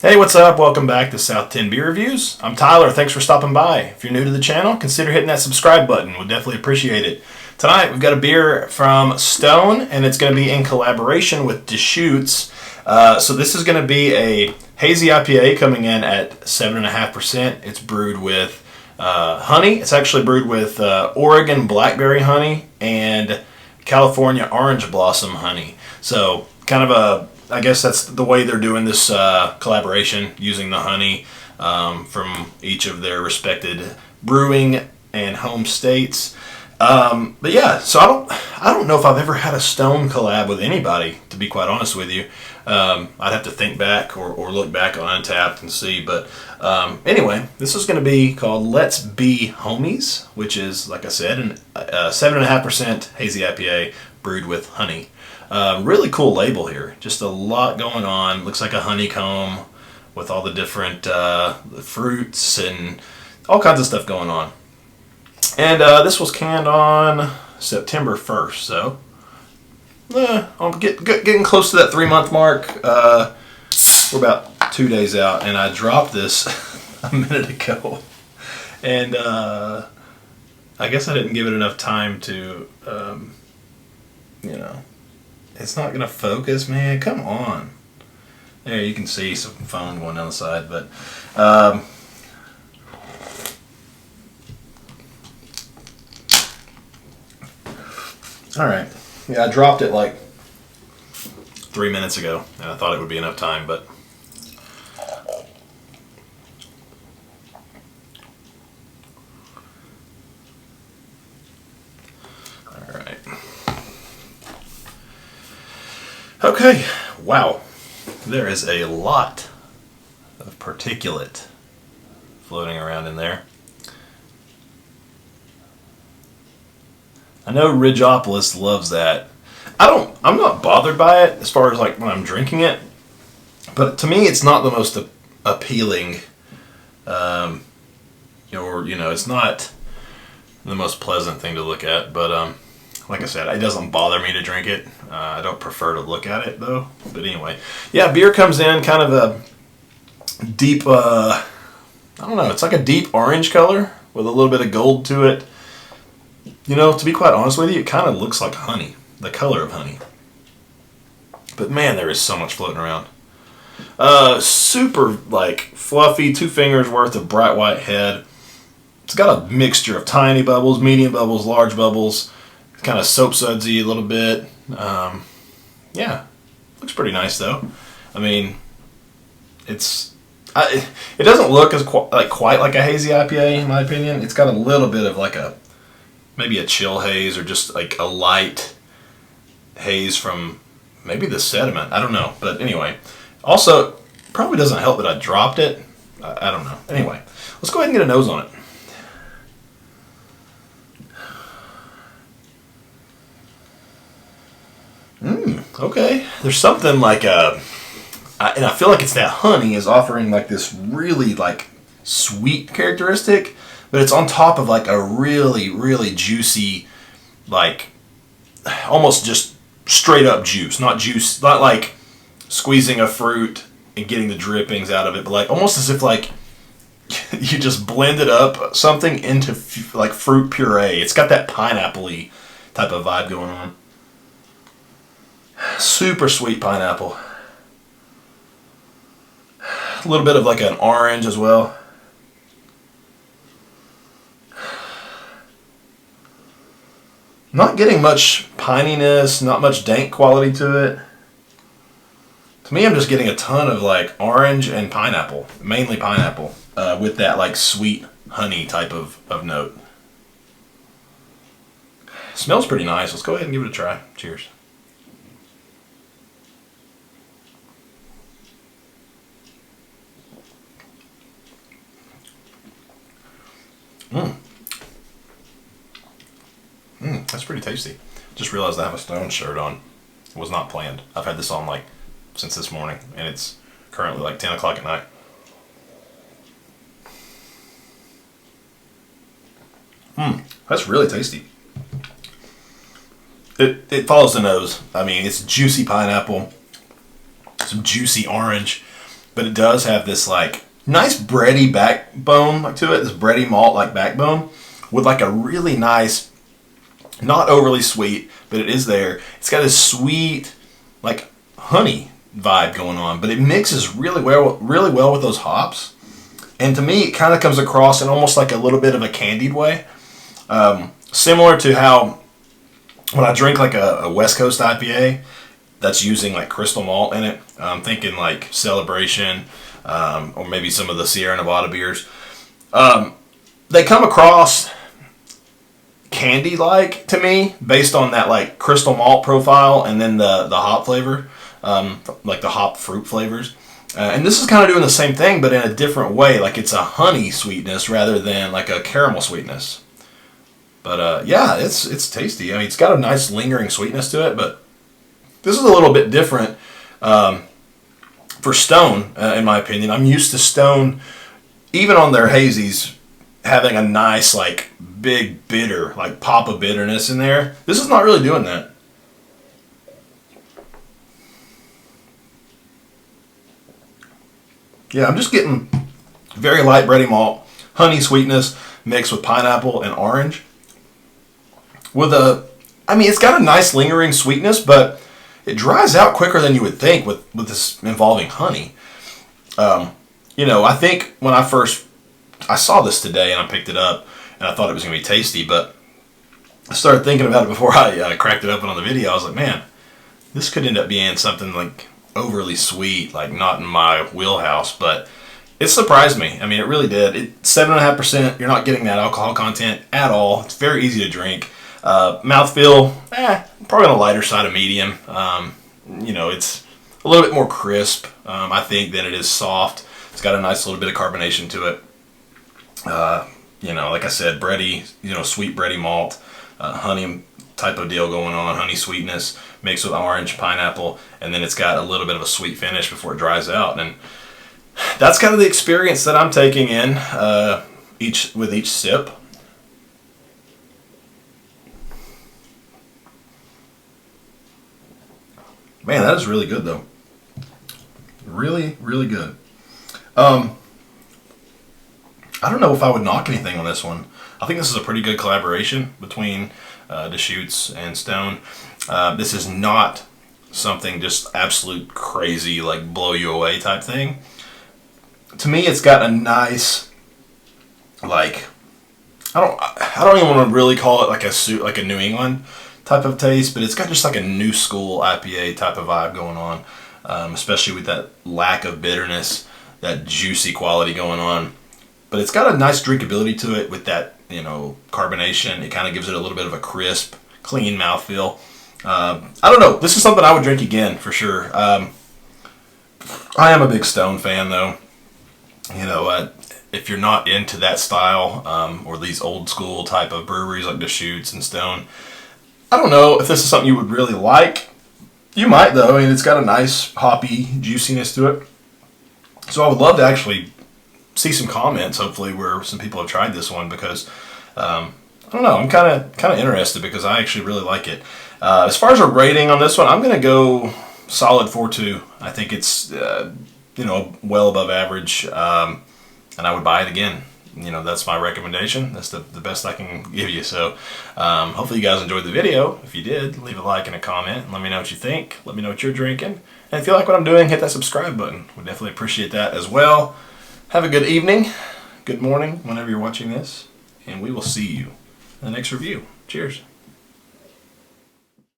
Hey, what's up? Welcome back to South 10 Beer Reviews. I'm Tyler. Thanks for stopping by. If you're new to the channel, consider hitting that subscribe button. We'll definitely appreciate it. Tonight, we've got a beer from Stone, and it's going to be in collaboration with Deschutes. So this is going to be a hazy IPA coming in at 7.5%. It's brewed with honey. It's actually brewed with Oregon blackberry honey and California orange blossom honey. So kind of I guess that's the way they're doing this collaboration, using the honey from each of their respected brewing and home states. But yeah, so I don't know if I've ever had a Stone collab with anybody, to be quite honest with you. I'd have to think back or look back on Untapped and see. But anyway, this is going to be called Let's Be Homies, which is, like I said, a 7.5% hazy IPA brewed with honey. Really cool label here. Just a lot going on. Looks like a honeycomb with all the different fruits and all kinds of stuff going on. And this was canned on September 1st, so I'm getting close to that 3-month mark. We're about 2 days out, and I dropped this a minute ago. And I guess I didn't give it enough time to, it's not going to focus, man. Come on. There, you can see some foam going down the side, but all right. Yeah, I dropped it like 3 minutes ago, and I thought it would be enough time, but all right. Okay, wow. There is a lot of particulate floating around in there. I know Ridgeopolis loves that. I'm not bothered by it as far as like when I'm drinking it, but to me it's not the most appealing, it's not the most pleasant thing to look at, but like I said, it doesn't bother me to drink it. I don't prefer to look at it though, but anyway. Yeah, beer comes in kind of a deep, I don't know, it's like a deep orange color with a little bit of gold to it. You know, to be quite honest with you, it kind of looks like honey, the color of honey. But man, there is so much floating around. Super, like, fluffy, 2 fingers worth of bright white head. It's got a mixture of tiny bubbles, medium bubbles, large bubbles. Kind of soap sudsy a little bit. Yeah, looks pretty nice though. I mean, it doesn't look as quite like a hazy IPA in my opinion. It's got a little bit of like maybe a chill haze or just like a light haze from maybe the sediment. I don't know. But anyway, also probably doesn't help that I dropped it. I don't know. Anyway, let's go ahead and get a nose on it. Okay. There's something like and I feel like it's that honey is offering like this really like sweet characteristic, but it's on top of like a really, really juicy, like almost just straight up juice. Not like squeezing a fruit and getting the drippings out of it, but like almost as if like you just blended up something into like fruit puree. It's got that pineapple-y type of vibe going on. Super sweet pineapple. A little bit of like an orange as well. Not getting much pininess, not much dank quality to it. To me, I'm just getting a ton of like orange and pineapple, mainly pineapple, with that like sweet honey type of note. Smells pretty nice. Let's go ahead and give it a try. Cheers. That's pretty tasty. Just realized I have a Stone shirt on. It was not planned. I've had this on like since this morning, and it's currently like 10 o'clock at night. That's really tasty. It follows the nose. I mean, it's juicy pineapple, some juicy orange, but it does have this like nice bready backbone like to it, this bready malt like backbone with like a really nice, not overly sweet, but it is there. It's got this sweet like honey vibe going on, but it mixes really well with those hops. And to me, it kind of comes across in almost like a little bit of a candied way. Similar to how when I drink like a West Coast IPA that's using like crystal malt in it, I'm thinking like Celebration, or maybe some of the Sierra Nevada beers. They come across candy-like to me based on that like crystal malt profile and then the hop flavor, like the hop fruit flavors. And this is kind of doing the same thing, but in a different way. Like it's a honey sweetness rather than like a caramel sweetness. But yeah, it's tasty. I mean, it's got a nice lingering sweetness to it, but this is a little bit different for Stone, in my opinion. I'm used to Stone, even on their hazies, having a nice, like, big bitter, like pop of bitterness in there. This is not really doing that. Yeah, I'm just getting very light bready malt, honey sweetness mixed with pineapple and orange. I mean, it's got a nice lingering sweetness, but it dries out quicker than you would think with this involving honey. You know, I think when I saw this today and I picked it up and I thought it was going to be tasty, but I started thinking about it before I cracked it open on the video. I was like, man, this could end up being something like overly sweet, like not in my wheelhouse, but it surprised me. I mean, it really did. 7.5%, you're not getting that alcohol content at all. It's very easy to drink. Mouthfeel, probably on the lighter side of medium. You know, it's a little bit more crisp, I think, than it is soft. It's got a nice little bit of carbonation to it. You know, like I said, bready, you know, sweet bready malt, honey type of deal going on, honey sweetness mixed with orange, pineapple, and then it's got a little bit of a sweet finish before it dries out. And that's kind of the experience that I'm taking in with each sip. Man, that is really good though. Really, really good. I don't know if I would knock anything on this one. I think this is a pretty good collaboration between Deschutes and Stone. This is not something just absolute crazy, like blow you away type thing. To me, it's got a nice, like, I don't even want to really call it like a New England type of taste, but it's got just like a new school IPA type of vibe going on, especially with that lack of bitterness, that juicy quality going on. But it's got a nice drinkability to it with that, you know, carbonation. It kind of gives it a little bit of a crisp, clean mouthfeel. I don't know. This is something I would drink again for sure. I am a big Stone fan though. You know, if you're not into that style or these old school type of breweries like Deschutes and Stone, I don't know if this is something you would really like. You might though. I mean, it's got a nice hoppy juiciness to it. So I would love to actually see some comments, hopefully, where some people have tried this one, because I don't know, I'm kind of interested because I actually really like it. As far as a rating on this one, I'm gonna go solid 4.2. I think it's you know, well above average, and I would buy it again. You know, that's my recommendation. That's the best I can give you. So hopefully you guys enjoyed the video. If you did, leave a like and a comment and let me know what you think. Let me know what you're drinking. And if you like what I'm doing, hit that subscribe button. We'd definitely appreciate that as well. Have a good evening, good morning, whenever you're watching this, and we will see you in the next review. Cheers.